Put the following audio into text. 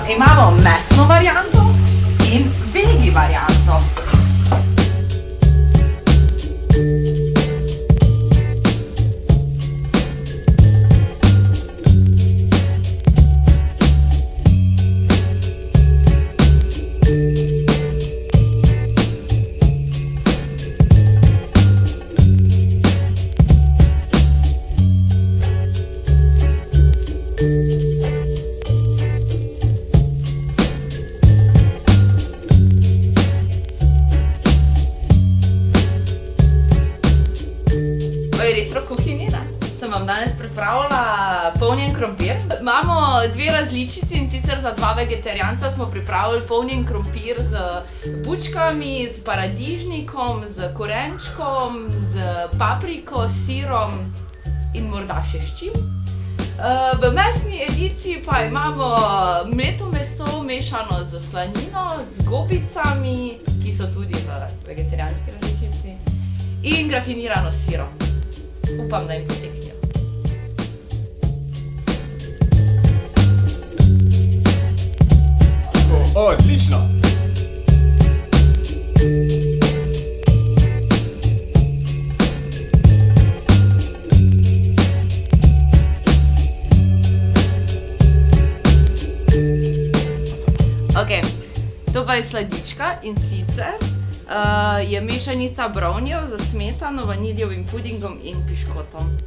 Imamo mesno varianto in vegi varianto. Retro kuhinji, sem vam danes pripravila polnjen krompir. Imamo dve različici, in sicer za dva vegetarijanca smo pripravili polnjen krompir z bučkami, z paradižnikom, z korenčkom, z papriko, sirom in morda še s čim. V mesni ediciji pa imamo mleto meso mešano z slanino, z gobicami, ki so tudi v vegetarijanski različici, in gratinirano s sirom. Upam, da jim poteknijo. Odlično! Ok, to pa je sladička, in sicer je mešanica brownijev z smetano, vaniljevim pudingom in piškotom.